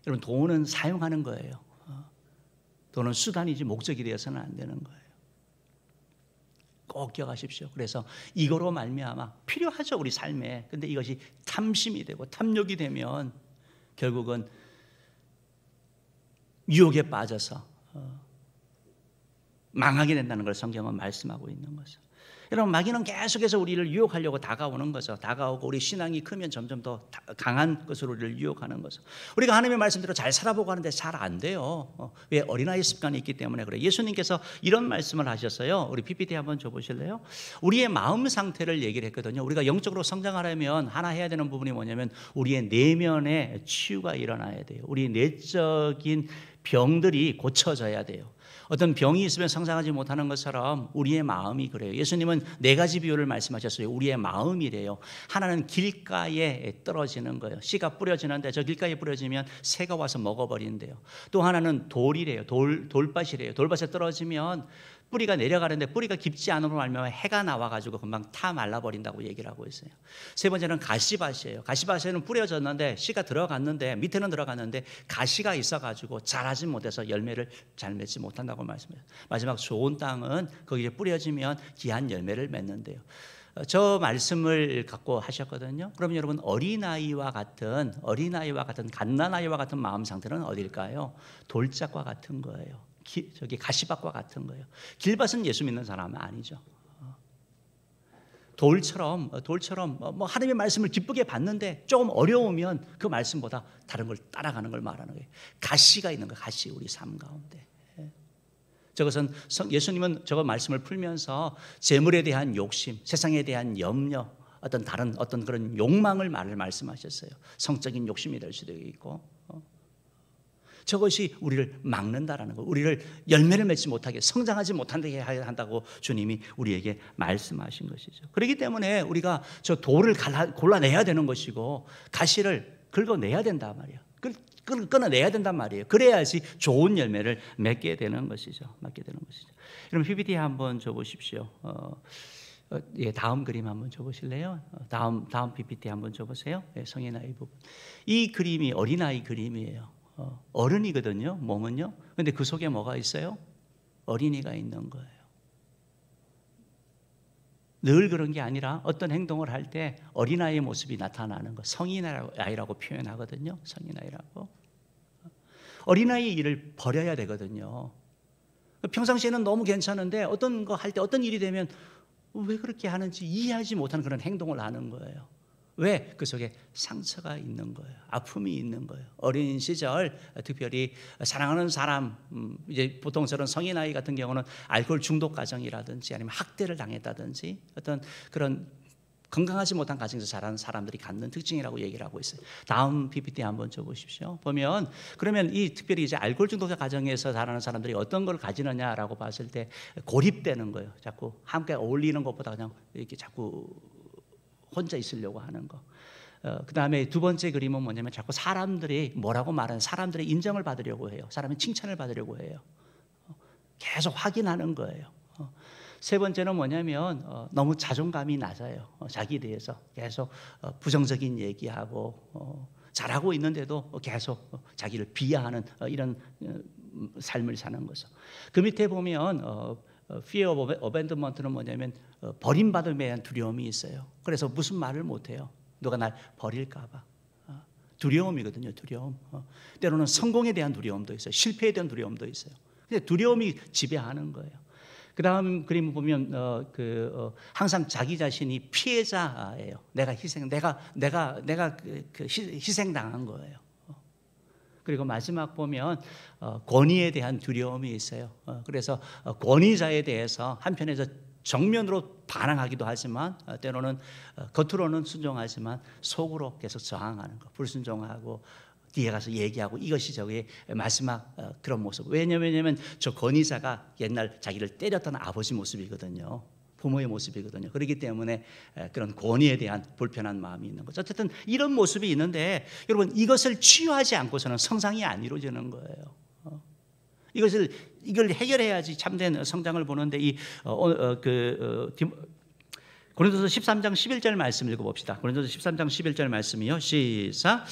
S1: 여러분, 돈은 사용하는 거예요. 돈은 수단이지 목적이 되어서는 안 되는 거예요. 꼭 기억하십시오. 그래서 이거로 말미암아 필요하죠, 우리 삶에. 근데 이것이 탐심이 되고 탐욕이 되면 결국은 유혹에 빠져서 망하게 된다는 걸 성경은 말씀하고 있는 거죠. 여러분, 마귀는 계속해서 우리를 유혹하려고 다가오는 거죠. 다가오고 우리 신앙이 크면 점점 더 강한 것으로 우리를 유혹하는 거죠. 우리가 하나님의 말씀대로 잘 살아보고 하는데 잘 안 돼요. 왜? 어린아이 습관이 있기 때문에 그래요. 예수님께서 이런 말씀을 하셨어요. 우리 PPT 한번 줘보실래요? 우리의 마음 상태를 얘기를 했거든요. 우리가 영적으로 성장하려면 하나 해야 되는 부분이 뭐냐면 우리의 내면의 치유가 일어나야 돼요. 우리 내적인 병들이 고쳐져야 돼요. 어떤 병이 있으면 성장하지 못하는 것처럼 우리의 마음이 그래요. 예수님은 4가지 비유를 말씀하셨어요. 우리의 마음이래요. 하나는 길가에 떨어지는 거예요. 씨가 뿌려지는데 저 길가에 뿌려지면 새가 와서 먹어버린대요. 또 하나는 돌이래요. 돌밭이래요. 돌밭에 떨어지면 뿌리가 내려가는데 뿌리가 깊지 않음으로 말미암아 해가 나와가지고 금방 타 말라버린다고 얘기를 하고 있어요. 세 번째는 가시밭이에요. 가시밭에는 뿌려졌는데 씨가 들어갔는데 밑에는 들어갔는데 가시가 있어가지고 자라지 못해서 열매를 잘 맺지 못한다고 말씀해요. 마지막 좋은 땅은 거기에 뿌려지면 귀한 열매를 맺는데요. 저 말씀을 갖고 하셨거든요. 그럼 여러분 어린아이와 같은 갓난아이와 같은 마음 상태는 어딜까요? 돌짝과 같은 거예요. 저기 가시밭과 같은 거예요. 길밭은 예수 믿는 사람은 아니죠. 돌처럼 뭐 하나님의 말씀을 기쁘게 받는데 조금 어려우면 그 말씀보다 다른 걸 따라가는 걸 말하는 거예요. 가시가 있는 거예요. 가시 우리 삶 가운데. 저것은 예수님은 저거 말씀을 풀면서 재물에 대한 욕심, 세상에 대한 염려, 어떤 그런 욕망을 말씀하셨어요. 성적인 욕심이 될 수도 있고. 저것이 우리를 막는다라는 거, 우리를 열매를 맺지 못하게, 성장하지 못하게 한다고 주님이 우리에게 말씀하신 것이죠. 그렇기 때문에 우리가 저 돌을 골라내야 되는 것이고 가시를 긁어내야 된단 말이에요. 끊어내야 된단 말이에요. 그래야지 좋은 열매를 맺게 되는 것이죠. 여러분 PPT 한번 줘보십시오. 예, 다음 그림 한번 줘보실래요? 다음 PPT 한번 줘보세요. 예, 성인아이 부분. 이 그림이 어린아이 그림이에요. 어른이거든요. 몸은요. 근데 그 속에 뭐가 있어요? 어린이가 있는 거예요. 늘 그런 게 아니라 어떤 행동을 할 때 어린아이의 모습이 나타나는 거, 성인아이라고 표현하거든요. 성인아이라고. 어린아이의 일을 버려야 되거든요. 평상시에는 너무 괜찮은데 어떤 거 할 때 어떤 일이 되면 왜 그렇게 하는지 이해하지 못하는 그런 행동을 하는 거예요. 왜? 그 속에 상처가 있는 거예요. 아픔이 있는 거예요. 어린 시절 특별히 사랑하는 사람, 이제 보통 저런 성인아이 같은 경우는 알코올 중독 가정이라든지 아니면 학대를 당했다든지 어떤 그런 건강하지 못한 가정에서 자라는 사람들이 갖는 특징이라고 얘기를 하고 있어요. 다음 PPT 한번 줘보십시오. 보면 그러면 이 특별히 이제 알코올 중독자 가정에서 자라는 사람들이 어떤 걸 가지느냐라고 봤을 때 고립되는 거예요. 자꾸 함께 어울리는 것보다 그냥 이렇게 자꾸 혼자 있으려고 하는 거. 그 다음에 두 번째 그림은 뭐냐면 자꾸 사람들이 뭐라고 말하는 사람들의 인정을 받으려고 해요. 사람의 칭찬을 받으려고 해요. 계속 확인하는 거예요. 세 번째는 뭐냐면 너무 자존감이 낮아요. 자기에 대해서 계속 부정적인 얘기하고 잘하고 있는데도 계속 자기를 비하하는 이런 삶을 사는 거죠. 그 밑에 보면 Fear of abandonment는 뭐냐면 버림받음에 대한 두려움이 있어요. 그래서 무슨 말을 못해요. 누가 날 버릴까 봐. 두려움이거든요. 두려움. 때로는 성공에 대한 두려움도 있어요. 실패에 대한 두려움도 있어요. 근데 두려움이 지배하는 거예요. 그 다음 그림 보면 항상 자기 자신이 피해자예요. 내가 희생당한 거예요. 그리고 마지막 보면 권위에 대한 두려움이 있어요. 그래서 권위자에 대해서 한편에서 정면으로 반항하기도 하지만 때로는 겉으로는 순종하지만 속으로 계속 저항하는 거, 불순종하고 뒤에 가서 얘기하고 이것이 저의 마지막 그런 모습. 왜냐면 저 권위자가 옛날 자기를 때렸던 아버지 모습이거든요. 부모의 모습이거든요. 그렇기 때문에 그런 권위에 대한 불편한 마음이 있는 거죠. 어쨌든 이런 모습이 있는데 여러분 이것을 치유하지 않고서는 성장이 안 이루어지는 거예요. 이걸 해결해야지 참된 성장을 보는데 고린도서 13장 11절 말씀 읽어봅시다. 고린도서 13장 11절 말씀이요. 시작.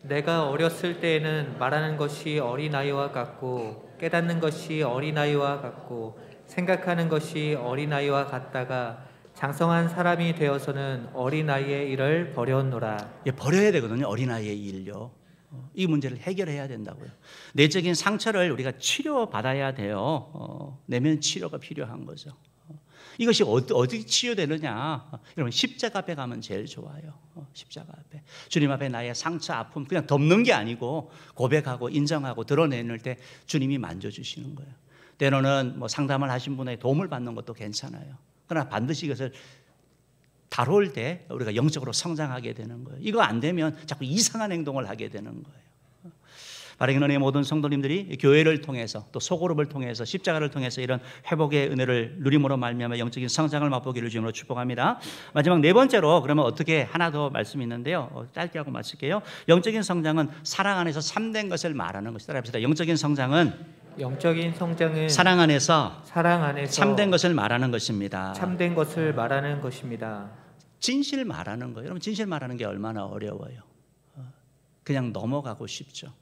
S2: 내가 어렸을 때에는 말하는 것이 어린아이와 같고 깨닫는 것이 어린아이와 같고 생각하는 것이 어린아이와 같다가 장성한 사람이 되어서는 어린아이의 일을 버렸노라.
S1: 버려야 되거든요. 어린아이의 일요. 이 문제를 해결해야 된다고요. 내적인 상처를 우리가 치료받아야 돼요. 내면 치료가 필요한 거죠. 이것이 어떻게 치유되느냐? 여러분 십자가 앞에 가면 제일 좋아요. 십자가 앞에 주님 앞에 나의 상처, 아픔 그냥 덮는 게 아니고 고백하고 인정하고 드러내는 때 주님이 만져주시는 거예요. 때로는 뭐 상담을 하신 분의 도움을 받는 것도 괜찮아요. 그러나 반드시 이것을 다룰 때 우리가 영적으로 성장하게 되는 거예요. 이거 안 되면 자꾸 이상한 행동을 하게 되는 거예요. 바르게 은혜의 모든 성도님들이 교회를 통해서 또 소그룹을 통해서 십자가를 통해서 이런 회복의 은혜를 누림으로 말미암아 영적인 성장을 맛보기를 주님으로 축복합니다. 마지막 네 번째로 그러면 어떻게 하나 더 말씀이 있는데요. 짧게 하고 마칠게요. 영적인 성장은 사랑 안에서 참된 것을 말하는 것이다. 따라합시다. 영적인 성장은
S2: 영적인 성장은
S1: 사랑 안에서
S2: 사랑 안에서
S1: 참된 것을 말하는 것입니다.
S2: 참된 것을 말하는 것입니다.
S1: 진실 말하는 거예요. 여러분 진실 말하는 게 얼마나 어려워요. 그냥 넘어가고 싶죠.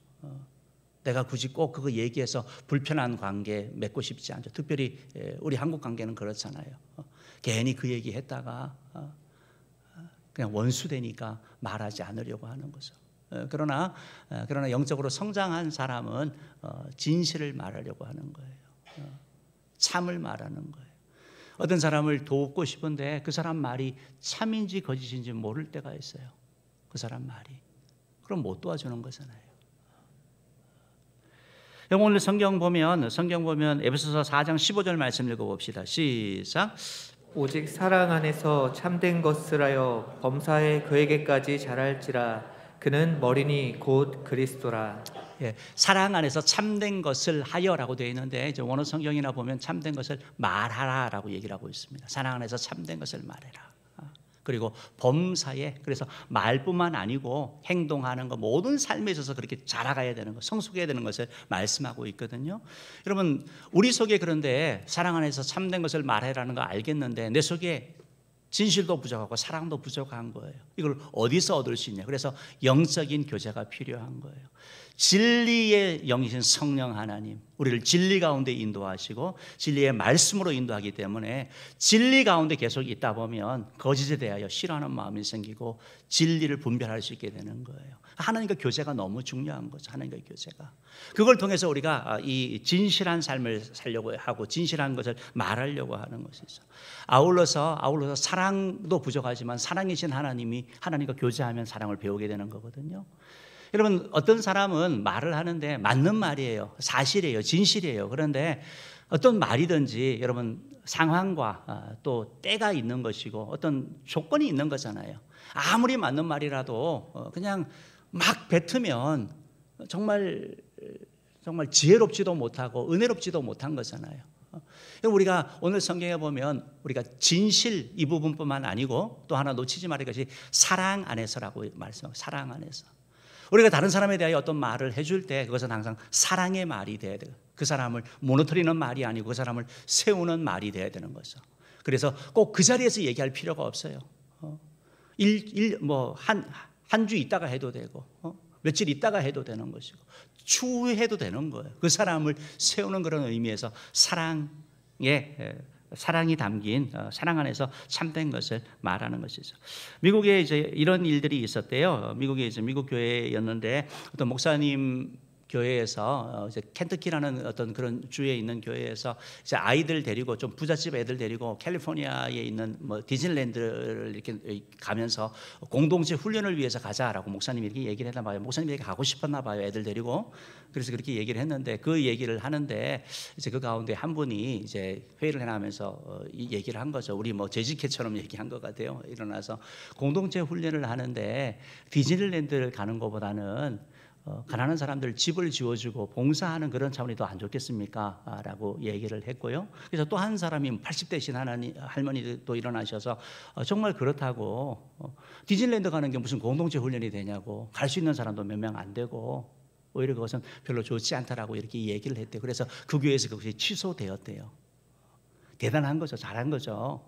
S1: 내가 굳이 꼭 그거 얘기해서 불편한 관계 맺고 싶지 않죠. 특별히 우리 한국 관계는 그렇잖아요. 괜히 그 얘기 했다가 그냥 원수 되니까 말하지 않으려고 하는 거죠. 그러나 영적으로 성장한 사람은 진실을 말하려고 하는 거예요. 참을 말하는 거예요. 어떤 사람을 돕고 싶은데 그 사람 말이 참인지 거짓인지 모를 때가 있어요. 그 사람 말이. 그럼 못 도와주는 거잖아요. 오늘 성경 보면 에베소서 4장 15절 말씀 읽어봅시다. 시작.
S2: 오직 사랑 안에서 참된 것을 하여 범사에 그에게까지 자랄지라. 그는 머리니 곧 그리스도라.
S1: 예, 사랑 안에서 참된 것을 하여라고 되어 있는데 이제 원어 성경이나 보면 참된 것을 말하라라고 얘기를 하고 있습니다. 사랑 안에서 참된 것을 말해라. 그리고 범사에, 그래서 말뿐만 아니고 행동하는 것, 모든 삶에 있어서 그렇게 자라가야 되는 것, 성숙해야 되는 것을 말씀하고 있거든요. 여러분 우리 속에 그런데 사랑 안에서 참된 것을 말해라는 거 알겠는데 내 속에 진실도 부족하고 사랑도 부족한 거예요. 이걸 어디서 얻을 수 있냐? 그래서 영적인 교제가 필요한 거예요. 진리의 영이신 성령 하나님, 우리를 진리 가운데 인도하시고 진리의 말씀으로 인도하기 때문에 진리 가운데 계속 있다 보면 거짓에 대하여 싫어하는 마음이 생기고 진리를 분별할 수 있게 되는 거예요. 하나님과 교제가 너무 중요한 거죠. 하나님과 교제가. 그걸 통해서 우리가 이 진실한 삶을 살려고 하고 진실한 것을 말하려고 하는 것이죠. 아울러서 사랑도 부족하지만 사랑이신 하나님이 하나님과 교제하면 사랑을 배우게 되는 거거든요. 여러분 어떤 사람은 말을 하는데 맞는 말이에요. 사실이에요. 진실이에요. 그런데 어떤 말이든지 여러분 상황과 또 때가 있는 것이고 어떤 조건이 있는 거잖아요. 아무리 맞는 말이라도 그냥 막 뱉으면 정말 지혜롭지도 못하고 은혜롭지도 못한 거잖아요. 우리가 오늘 성경에 보면 우리가 진실 이 부분뿐만 아니고 또 하나 놓치지 말아야 할 것이 사랑 안에서라고 말씀하고 사랑 안에서. 우리가 다른 사람에 대하여 어떤 말을 해줄 때 그것은 항상 사랑의 말이 돼야 돼요. 그 사람을 무너뜨리는 말이 아니고 그 사람을 세우는 말이 돼야 되는 거죠. 그래서 꼭 그 자리에서 얘기할 필요가 없어요. 한 주 있다가 해도 되고 며칠 있다가 해도 되는 것이고 추후에 해도 되는 거예요. 그 사람을 세우는 그런 의미에서 사랑이 담긴 사랑 안에서 참된 것을 말하는 것이죠. 미국에 이제 이런 일들이 있었대요. 미국에 이제 미국 교회였는데 어떤 목사님 교회에서 이제 켄터키라는 어떤 그런 주에 있는 교회에서 이제 아이들 데리고 좀 부잣집 애들 데리고 캘리포니아에 있는 뭐 디즈니랜드를 이렇게 가면서 공동체 훈련을 위해서 가자라고 목사님이 이렇게 얘기를 했나 봐요. 목사님이 이렇게 가고 싶었나 봐요. 애들 데리고. 그래서 그렇게 얘기를 했는데 그 얘기를 하는데 이제 그 가운데 한 분이 이제 회의를 해나면서 이 얘기를 한 거죠. 우리 뭐 재직회처럼 얘기한 것 같아요. 일어나서 공동체 훈련을 하는데 디즈니랜드를 가는 것보다는 가난한 사람들 집을 지어주고 봉사하는 그런 차원이 더 안 좋겠습니까? 라고 얘기를 했고요. 그래서 또 한 사람이 80대신 할머니 또 일어나셔서 정말 그렇다고 디즈니랜드 가는 게 무슨 공동체 훈련이 되냐고 갈 수 있는 사람도 몇 명 안 되고 오히려 그것은 별로 좋지 않다라고 이렇게 얘기를 했대요. 그래서 그 교회에서 그것이 취소되었대요. 대단한 거죠. 잘한 거죠.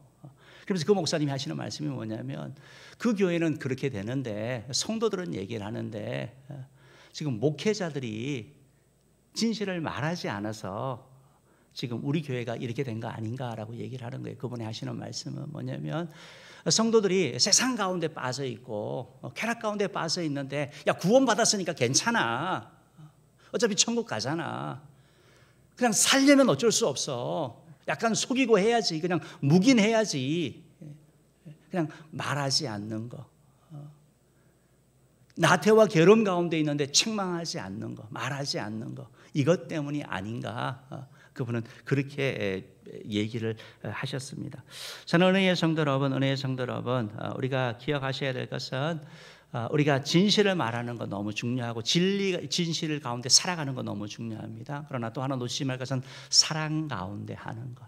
S1: 그래서 그 목사님이 하시는 말씀이 뭐냐면 그 교회는 그렇게 되는데 성도들은 얘기를 하는데 지금 목회자들이 진실을 말하지 않아서 지금 우리 교회가 이렇게 된 거 아닌가라고 얘기를 하는 거예요. 그분이 하시는 말씀은 뭐냐면 성도들이 세상 가운데 빠져 있고 쾌락 가운데 빠져 있는데 야 구원 받았으니까 괜찮아. 어차피 천국 가잖아. 그냥 살려면 어쩔 수 없어. 약간 속이고 해야지. 그냥 묵인해야지. 그냥 말하지 않는 거. 나태와 괴로움 가운데 있는데 책망하지 않는 거, 말하지 않는 거, 이것 때문이 아닌가. 그분은 그렇게 얘기를 하셨습니다. 저는 은혜의 성도 여러분, 우리가 기억하셔야 될 것은 우리가 진실을 말하는 거 너무 중요하고 진실 가운데 살아가는 거 너무 중요합니다. 그러나 또 하나 놓치지 말 것은 사랑 가운데 하는 거.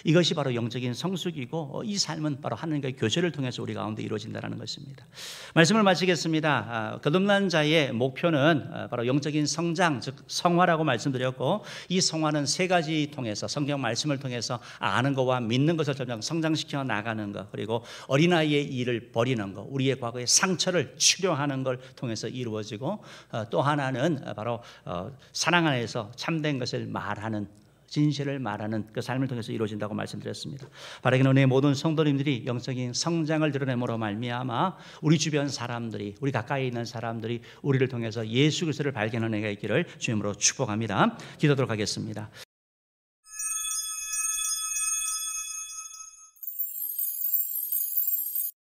S1: 이것이 바로 영적인 성숙이고 이 삶은 바로 하나님과의 교제를 통해서 우리 가운데 이루어진다는 것입니다. 말씀을 마치겠습니다. 거듭난 자의 목표는 바로 영적인 성장, 즉 성화라고 말씀드렸고, 이 성화는 세 가지 통해서 성경 말씀을 통해서 아는 것과 믿는 것을 점점 성장시켜 나가는 것, 그리고 어린아이의 일을 버리는 것, 우리의 과거의 상처를 치료하는 걸 통해서 이루어지고, 또 하나는 바로 사랑 안에서 참된 것을 말하는, 진실을 말하는 그 삶을 통해서 이루어진다고 말씀드렸습니다. 바라기는 은혜의 모든 성도님들이 영적인 성장을 드러내므로 말미암아 우리 주변 사람들이, 우리 가까이 있는 사람들이 우리를 통해서 예수 그리스도를 발견하는 은혜가 있기를 주님으로 축복합니다. 기도하도록 하겠습니다.